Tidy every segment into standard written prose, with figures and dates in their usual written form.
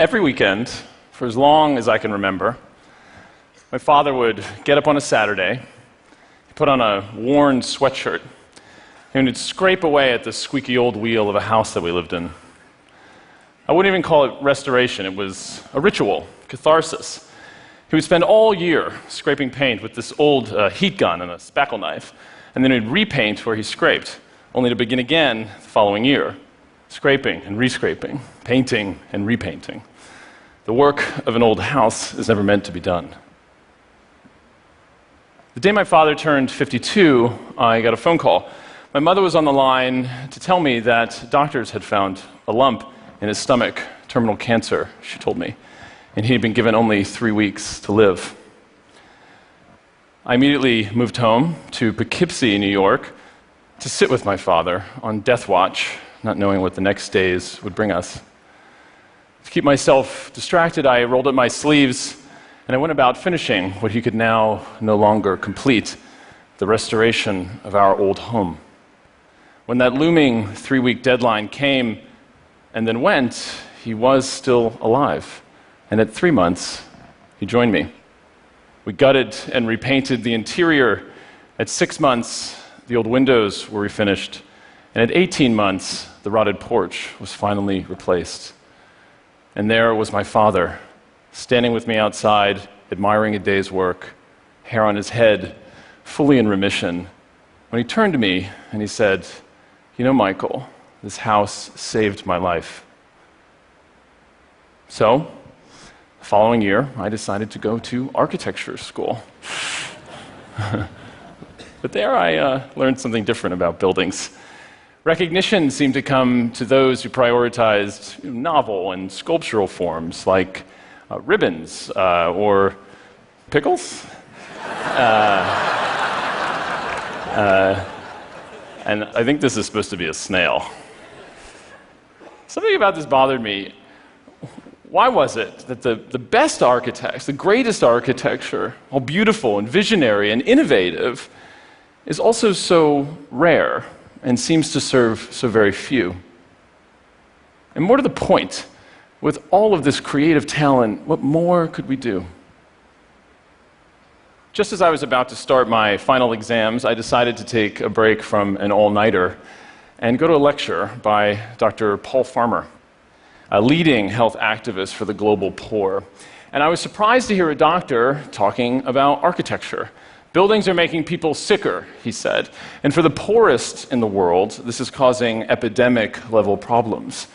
Every weekend, for as long as I can remember, my father would get up on a Saturday, put on a worn sweatshirt, and he'd scrape away at the squeaky old wheel of a house that we lived in. I wouldn't even call it restoration. It was a ritual, catharsis. He would spend all year scraping paint with this old heat gun and a spackle knife, and then he'd repaint where he scraped, only to begin again the following year, scraping and rescraping, painting and repainting. The work of an old house is never meant to be done. The day my father turned 52, I got a phone call. My mother was on the line to tell me that doctors had found a lump in his stomach, terminal cancer, she told me, and he had been given only 3 weeks to live. I immediately moved home to Poughkeepsie, New York, to sit with my father on death watch, not knowing what the next days would bring us. To keep myself distracted, I rolled up my sleeves and I went about finishing what he could now no longer complete, the restoration of our old home. When that looming 3-week deadline came and then went, he was still alive. And at 3 months, he joined me. We gutted and repainted the interior. At 6 months, the old windows were refinished. And at 18 months, the rotted porch was finally replaced. And there was my father, standing with me outside, admiring a day's work, hair on his head, fully in remission, when he turned to me and he said, "You know, Michael, this house saved my life." So, the following year, I decided to go to architecture school. But there I learned something different about buildings. Recognition seemed to come to those who prioritized novel and sculptural forms like ribbons or pickles. And I think this is supposed to be a snail. Something about this bothered me. Why was it that the best architects, the greatest architecture, all beautiful and visionary and innovative, is also so rare and seems to serve so very few? And more to the point, with all of this creative talent, what more could we do? Just as I was about to start my final exams, I decided to take a break from an all-nighter and go to a lecture by Dr. Paul Farmer, a leading health activist for the global poor. And I was surprised to hear a doctor talking about architecture. Buildings are making people sicker, he said. And for the poorest in the world, this is causing epidemic-level problems.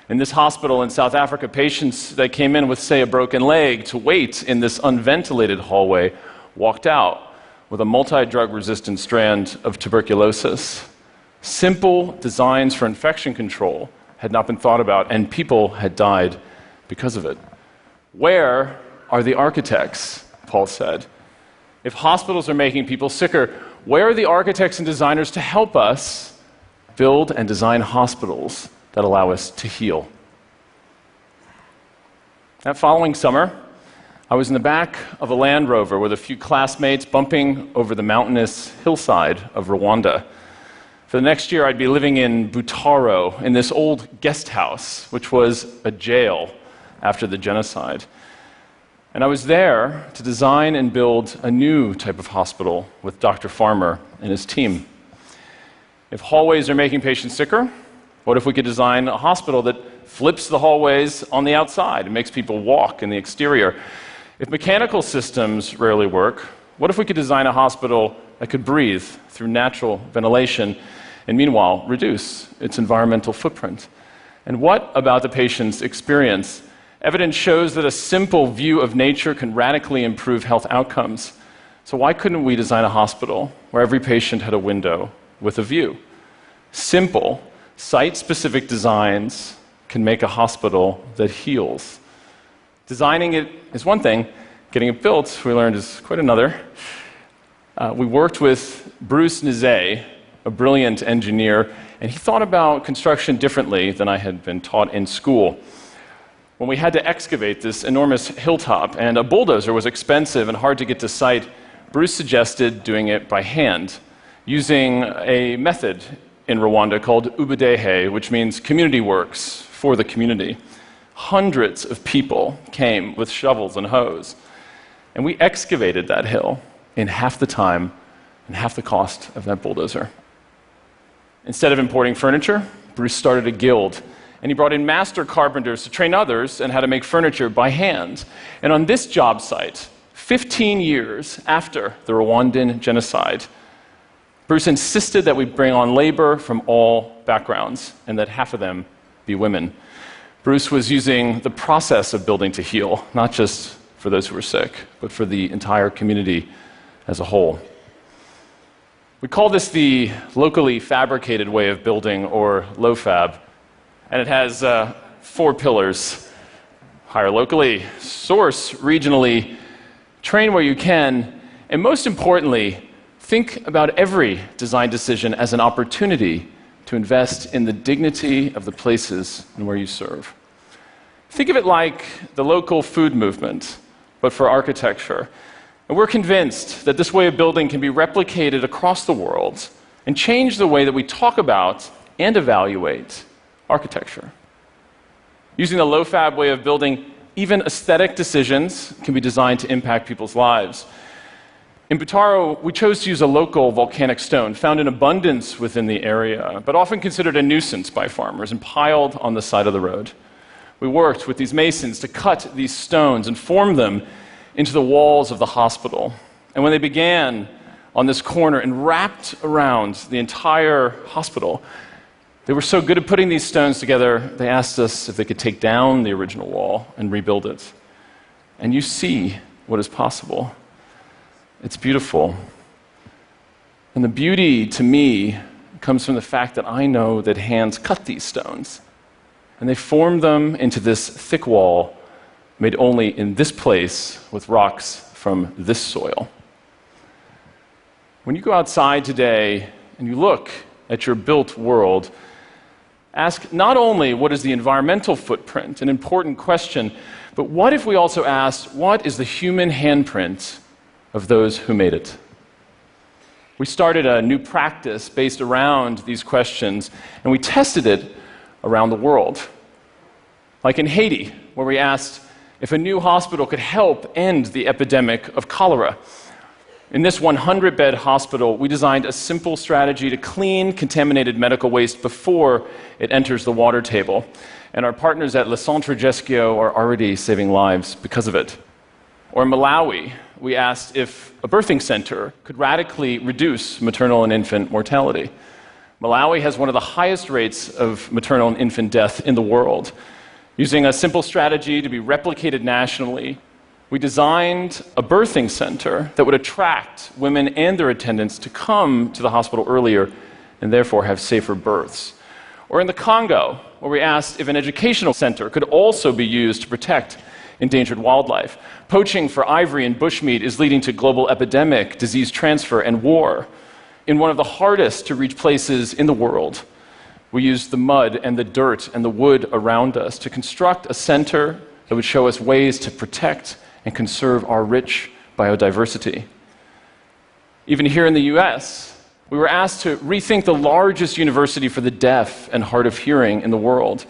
In this hospital in South Africa, patients that came in with, say, a broken leg to wait in this unventilated hallway walked out with a multi-drug-resistant strand of tuberculosis. Simple designs for infection control had not been thought about, and people had died because of it. Where are the architects, Paul said. If hospitals are making people sicker, where are the architects and designers to help us build and design hospitals that allow us to heal? That following summer, I was in the back of a Land Rover with a few classmates bumping over the mountainous hillside of Rwanda. For the next year, I'd be living in Butaro, in this old guest house, which was a jail after the genocide. And I was there to design and build a new type of hospital with Dr. Farmer and his team. If hallways are making patients sicker, what if we could design a hospital that flips the hallways on the outside and makes people walk in the exterior? If mechanical systems rarely work, what if we could design a hospital that could breathe through natural ventilation and meanwhile reduce its environmental footprint? And what about the patient's experience? Evidence shows that a simple view of nature can radically improve health outcomes. So why couldn't we design a hospital where every patient had a window with a view? Simple, site-specific designs can make a hospital that heals. Designing it is one thing, getting it built, we learned, is quite another. We worked with Bruce Nizet, a brilliant engineer, and he thought about construction differently than I had been taught in school. When we had to excavate this enormous hilltop, and a bulldozer was expensive and hard to get to site, Bruce suggested doing it by hand, using a method in Rwanda called ubudehe, which means community works for the community. hundreds of people came with shovels and hoes, and we excavated that hill in half the time and half the cost of that bulldozer. Instead of importing furniture, Bruce started a guild, and he brought in master carpenters to train others on how to make furniture by hand. And on this job site, 15 years after the Rwandan genocide, Bruce insisted that we bring on labor from all backgrounds and that half of them be women. Bruce was using the process of building to heal, not just for those who were sick, but for the entire community as a whole. We call this the locally fabricated way of building, or low-fab, and it has 4 pillars: hire locally, source regionally, train where you can, and most importantly, think about every design decision as an opportunity to invest in the dignity of the places and where you serve. Think of it like the local food movement, but for architecture. And we're convinced that this way of building can be replicated across the world and change the way that we talk about and evaluate architecture. Using the low-fab way of building, even aesthetic decisions can be designed to impact people's lives. In Butaro, we chose to use a local volcanic stone found in abundance within the area, but often considered a nuisance by farmers and piled on the side of the road. We worked with these masons to cut these stones and form them into the walls of the hospital. And when they began on this corner and wrapped around the entire hospital, they were so good at putting these stones together, they asked us if they could take down the original wall and rebuild it. And you see what is possible. It's beautiful. And the beauty, to me, comes from the fact that I know that hands cut these stones, and they formed them into this thick wall made only in this place with rocks from this soil. When you go outside today and you look at your built world, ask not only what is the environmental footprint, an important question, but what if we also asked, what is the human handprint of those who made it? We started a new practice based around these questions, and we tested it around the world. Like in Haiti, where we asked if a new hospital could help end the epidemic of cholera. In this 100-bed hospital, we designed a simple strategy to clean contaminated medical waste before it enters the water table. And our partners at Le Centre Gesquio are already saving lives because of it. Or in Malawi, we asked if a birthing center could radically reduce maternal and infant mortality. Malawi has one of the highest rates of maternal and infant death in the world. Using a simple strategy to be replicated nationally, we designed a birthing center that would attract women and their attendants to come to the hospital earlier and therefore have safer births. Or in the Congo, where we asked if an educational center could also be used to protect endangered wildlife. Poaching for ivory and bushmeat is leading to global epidemic, disease transfer, and war. In one of the hardest to reach places in the world, we used the mud and the dirt and the wood around us to construct a center that would show us ways to protect and conserve our rich biodiversity. Even here in the US, we were asked to rethink the largest university for the deaf and hard of hearing in the world.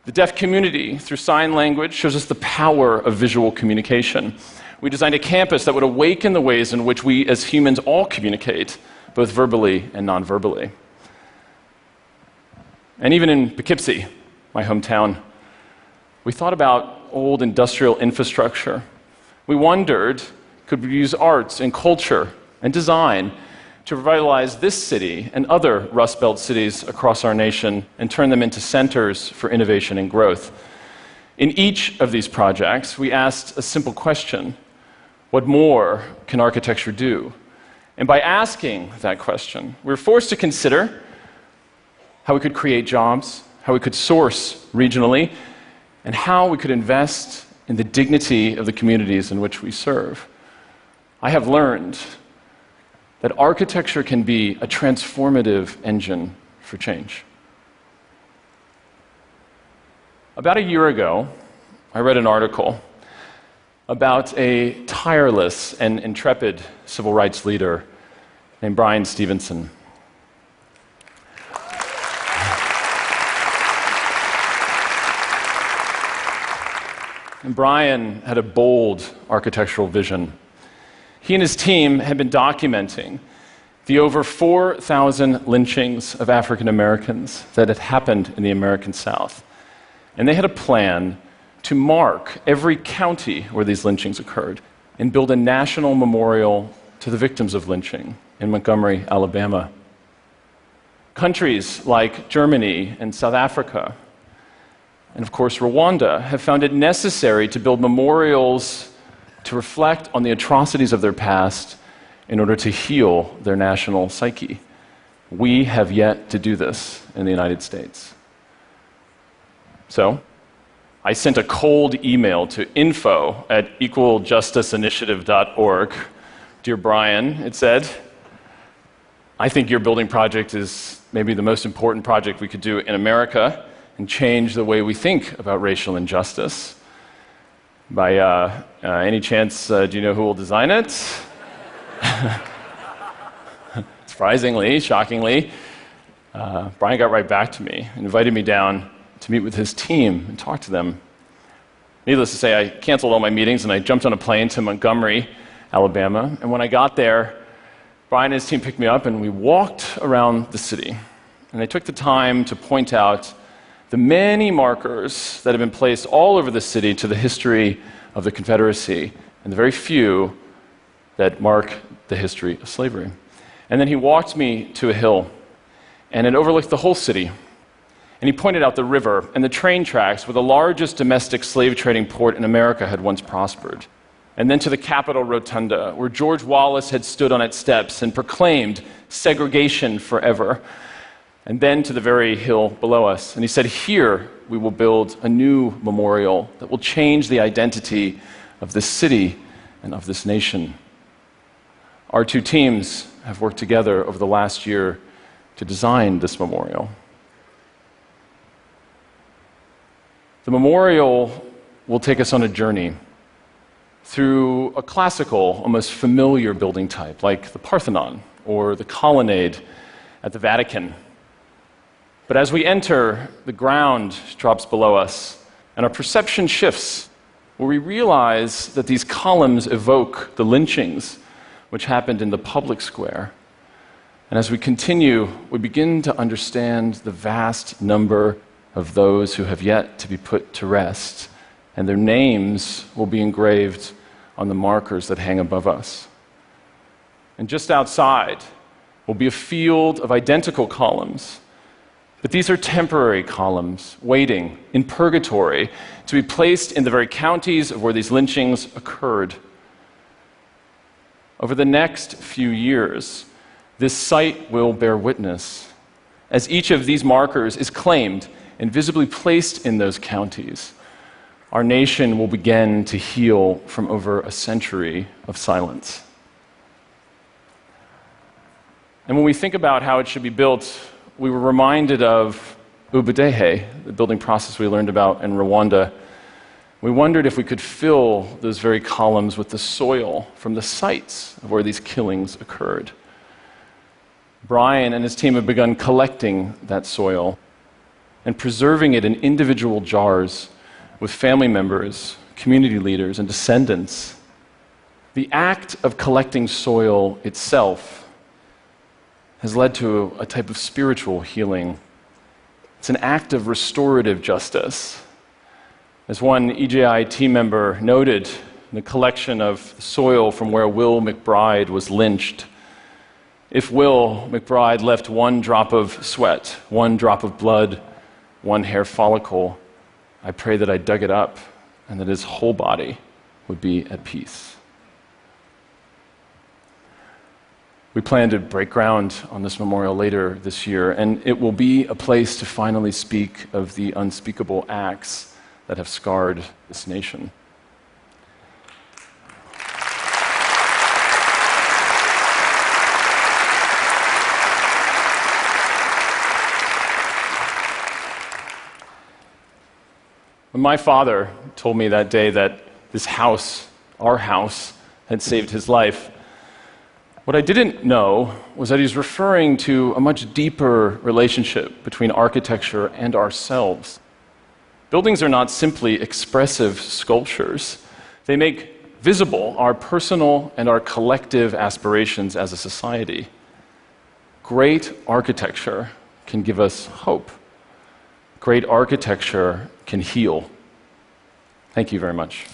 The deaf community, through sign language, shows us the power of visual communication. We designed a campus that would awaken the ways in which we as humans all communicate, both verbally and non-verbally. And even in Poughkeepsie, my hometown, we thought about old industrial infrastructure. We wondered, could we use arts and culture and design to revitalize this city and other Rust Belt cities across our nation and turn them into centers for innovation and growth? In each of these projects, we asked a simple question: what more can architecture do? And by asking that question, we were forced to consider how we could create jobs, how we could source regionally, and how we could invest in the dignity of the communities in which we serve. I have learned that architecture can be a transformative engine for change. About a year ago, I read an article about a tireless and intrepid civil rights leader named Bryan Stevenson. And Brian had a bold architectural vision. He and his team had been documenting the over 4,000 lynchings of African Americans that had happened in the American South. And they had a plan to mark every county where these lynchings occurred and build a national memorial to the victims of lynching in Montgomery, Alabama. Countries like Germany and South Africa, and of course Rwanda, have found it necessary to build memorials to reflect on the atrocities of their past in order to heal their national psyche. We have yet to do this in the United States. So, I sent a cold email to info@equaljusticeinitiative.org. Dear Brian, it said, I think your building project is maybe the most important project we could do in America and change the way we think about racial injustice. By any chance, do you know who will design it? Surprisingly, shockingly, Brian got right back to me and invited me down to meet with his team and talk to them. Needless to say, I canceled all my meetings and I jumped on a plane to Montgomery, Alabama. And when I got there, Brian and his team picked me up and we walked around the city. And they took the time to point out the many markers that have been placed all over the city to the history of the Confederacy, and the very few that mark the history of slavery. And then he walked me to a hill, and it overlooked the whole city. And he pointed out the river and the train tracks where the largest domestic slave trading port in America had once prospered. And then to the Capitol Rotunda, where George Wallace had stood on its steps and proclaimed segregation forever. And then to the very hill below us. And he said, here we will build a new memorial that will change the identity of this city and of this nation. Our two teams have worked together over the last year to design this memorial. The memorial will take us on a journey through a classical, almost familiar building type, like the Parthenon or the colonnade at the Vatican. But as we enter, the ground drops below us, and our perception shifts, where we realize that these columns evoke the lynchings which happened in the public square. And as we continue, we begin to understand the vast number of those who have yet to be put to rest, and their names will be engraved on the markers that hang above us. And just outside will be a field of identical columns. But these are temporary columns, waiting in purgatory to be placed in the very counties where these lynchings occurred. Over the next few years, this site will bear witness, as each of these markers is claimed and visibly placed in those counties. Our nation will begin to heal from over a century of silence. And when we think about how it should be built, we were reminded of ubudehe, the building process we learned about in Rwanda. We wondered if we could fill those very columns with the soil from the sites of where these killings occurred. Brian and his team have begun collecting that soil and preserving it in individual jars with family members, community leaders, and descendants. The act of collecting soil itself has led to a type of spiritual healing. It's an act of restorative justice. As one EJI team member noted in the collection of soil from where Will McBride was lynched, if Will McBride left one drop of sweat, one drop of blood, one hair follicle, I pray that I dug it up and that his whole body would be at peace. We plan to break ground on this memorial later this year, and it will be a place to finally speak of the unspeakable acts that have scarred this nation. When my father told me that day that this house, our house, had saved his life, what I didn't know was that he was referring to a much deeper relationship between architecture and ourselves. Buildings are not simply expressive sculptures. They make visible our personal and our collective aspirations as a society. Great architecture can give us hope. Great architecture can heal. Thank you very much.